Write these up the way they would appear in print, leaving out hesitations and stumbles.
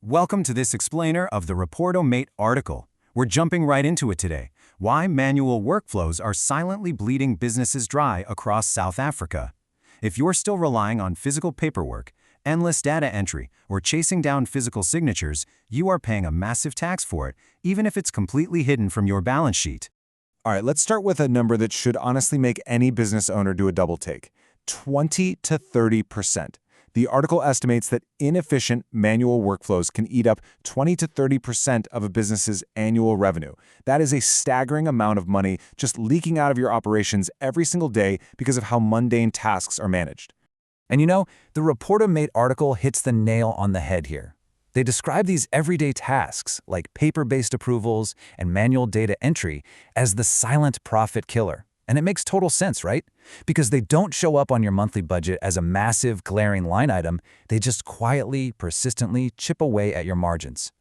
Welcome to this explainer of the Repautomate article. We're jumping right into it today. Why manual workflows are silently bleeding businesses dry across South Africa. If you're still relying on physical paperwork, endless data entry, or chasing down physical signatures, you are paying a massive tax for it, even if it's completely hidden from your balance sheet. All right, let's start with a number that should honestly make any business owner do a double take. 20 to 30%. The article estimates that inefficient manual workflows can eat up 20 to 30% of a business's annual revenue. That is a staggering amount of money just leaking out of your operations every single day because of how mundane tasks are managed. And you know, the Repautomate article hits the nail on the head here. They describe these everyday tasks, like paper-based approvals and manual data entry, as the silent profit killer. And it makes total sense, right? Because they don't show up on your monthly budget as a massive, glaring line item. They just quietly, persistently chip away at your margins.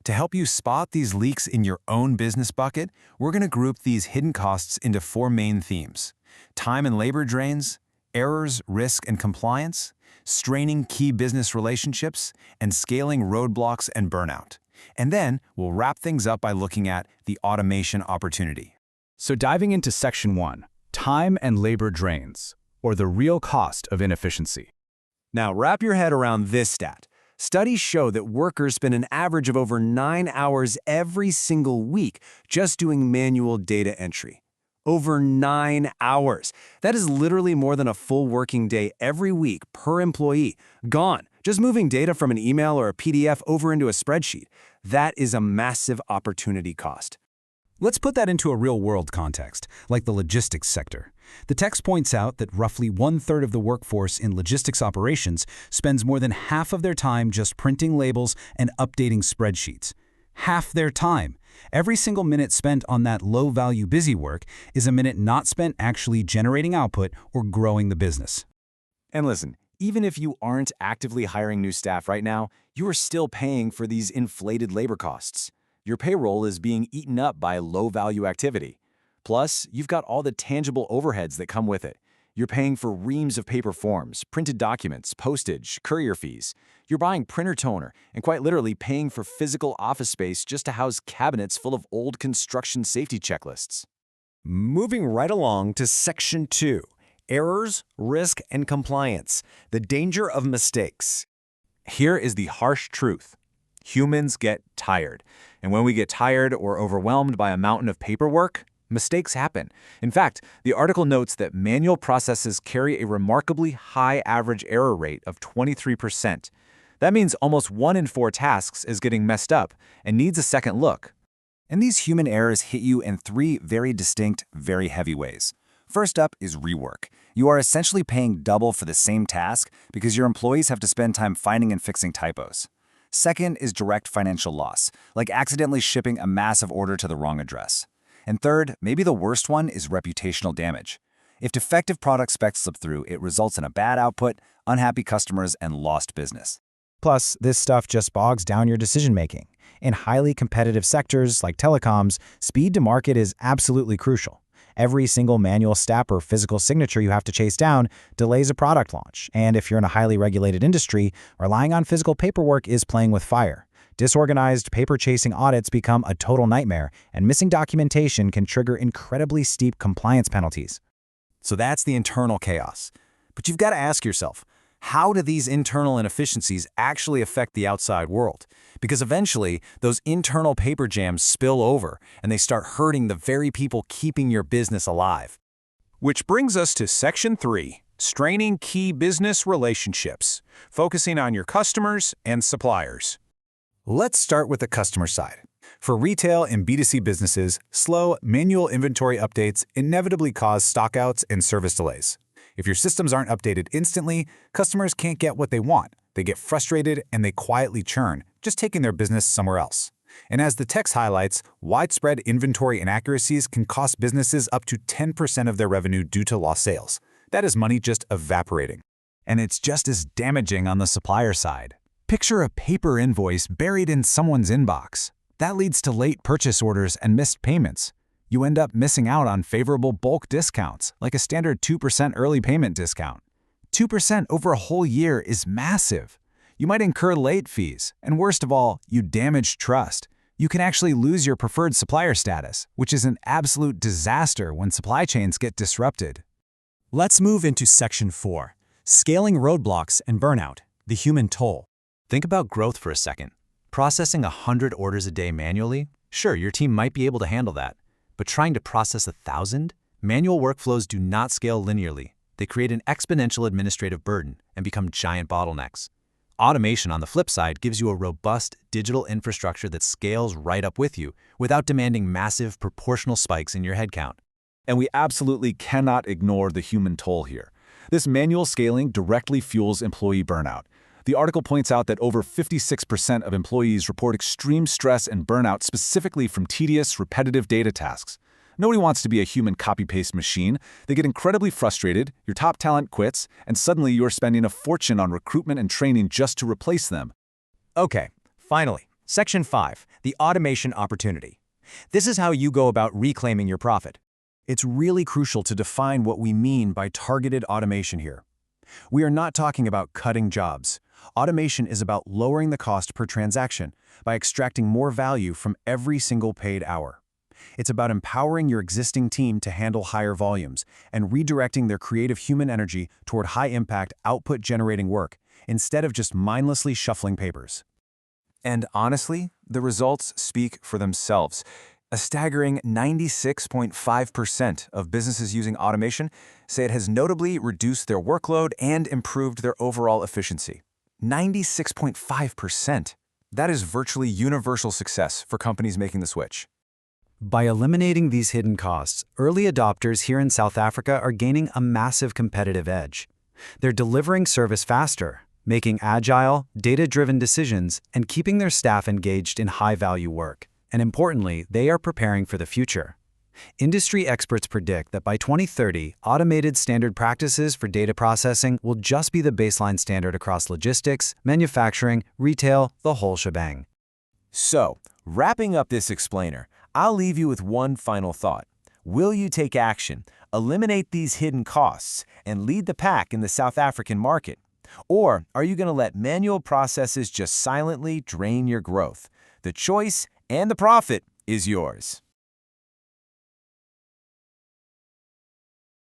To help you spot these leaks in your own business bucket, we're going to group these hidden costs into four main themes: time and labor drains, errors, risk, and compliance, straining key business relationships, and scaling roadblocks and burnout. And then we'll wrap things up by looking at the automation opportunity. So diving into Section 1, time and labor drains, or the real cost of inefficiency. Now wrap your head around this stat. Studies show that workers spend an average of over 9 hours every single week just doing manual data entry. Over 9 hours. That is literally more than a full working day every week per employee. Gone. Just moving data from an email or a PDF over into a spreadsheet. That is a massive opportunity cost. Let's put that into a real-world context, like the logistics sector. The text points out that roughly 1/3 of the workforce in logistics operations spends more than half of their time just printing labels and updating spreadsheets. Half their time. Every single minute spent on that low-value busy work is a minute not spent actually generating output or growing the business. And listen, even if you aren't actively hiring new staff right now, you are still paying for these inflated labor costs. Your payroll is being eaten up by low-value activity. Plus, you've got all the tangible overheads that come with it. You're paying for reams of paper forms, printed documents, postage, courier fees. You're buying printer toner and quite literally paying for physical office space just to house cabinets full of old construction safety checklists. Moving right along to Section 2, errors, risk, and compliance, the danger of mistakes. Here is the harsh truth. Humans get tired. And when we get tired or overwhelmed by a mountain of paperwork, mistakes happen. In fact, the article notes that manual processes carry a remarkably high average error rate of 23%. That means almost 1 in 4 tasks is getting messed up and needs a second look. And these human errors hit you in 3 very distinct, very heavy ways. First up is rework. You are essentially paying double for the same task because your employees have to spend time finding and fixing typos. Second is direct financial loss, like accidentally shipping a massive order to the wrong address. And third, maybe the worst one, is reputational damage. If defective product specs slip through, it results in a bad output, unhappy customers, and lost business. Plus, this stuff just bogs down your decision-making. In highly competitive sectors like telecoms, speed to market is absolutely crucial. Every single manual step or physical signature you have to chase down delays a product launch. And if you're in a highly regulated industry, relying on physical paperwork is playing with fire. Disorganized, paper-chasing audits become a total nightmare, and missing documentation can trigger incredibly steep compliance penalties. So that's the internal chaos. But you've got to ask yourself, how do these internal inefficiencies actually affect the outside world? Because eventually, those internal paper jams spill over and they start hurting the very people keeping your business alive. Which brings us to Section 3, straining key business relationships, focusing on your customers and suppliers. Let's start with the customer side. For retail and B2C businesses, slow, manual inventory updates inevitably cause stockouts and service delays. If your systems aren't updated instantly, customers can't get what they want. They get frustrated and they quietly churn, just taking their business somewhere else. And as the text highlights, widespread inventory inaccuracies can cost businesses up to 10% of their revenue due to lost sales. That is money just evaporating. And it's just as damaging on the supplier side. Picture a paper invoice buried in someone's inbox. That leads to late purchase orders and missed payments. You end up missing out on favorable bulk discounts, like a standard 2% early payment discount. 2% over a whole year is massive. You might incur late fees, and worst of all, you damage trust. You can actually lose your preferred supplier status, which is an absolute disaster when supply chains get disrupted. Let's move into Section 4, Scaling Roadblocks and Burnout, the Human Toll. Think about growth for a second. Processing 100 orders a day manually? Sure, your team might be able to handle that. But trying to process 1,000? Manual workflows do not scale linearly. They create an exponential administrative burden and become giant bottlenecks. Automation, on the flip side, gives you a robust digital infrastructure that scales right up with you without demanding massive proportional spikes in your headcount. And we absolutely cannot ignore the human toll here. This manual scaling directly fuels employee burnout. The article points out that over 56% of employees report extreme stress and burnout specifically from tedious, repetitive data tasks. Nobody wants to be a human copy-paste machine. They get incredibly frustrated, your top talent quits, and suddenly you're spending a fortune on recruitment and training just to replace them. Okay, finally, Section 5, the Automation Opportunity. This is how you go about reclaiming your profit. It's really crucial to define what we mean by targeted automation here. We are not talking about cutting jobs. Automation is about lowering the cost per transaction by extracting more value from every single paid hour. It's about empowering your existing team to handle higher volumes and redirecting their creative human energy toward high-impact, output-generating work instead of just mindlessly shuffling papers. And honestly, the results speak for themselves. A staggering 96.5% of businesses using automation say it has notably reduced their workload and improved their overall efficiency. 96.5%. That is virtually universal success for companies making the switch. By eliminating these hidden costs, early adopters here in South Africa are gaining a massive competitive edge. They're delivering service faster, making agile, data-driven decisions, and keeping their staff engaged in high-value work. And importantly, they are preparing for the future. Industry experts predict that by 2030, automated standard practices for data processing will just be the baseline standard across logistics, manufacturing, retail, the whole shebang. So, wrapping up this explainer, I'll leave you with one final thought. Will you take action, eliminate these hidden costs, and lead the pack in the South African market? Or are you going to let manual processes just silently drain your growth? The choice and the profit is yours.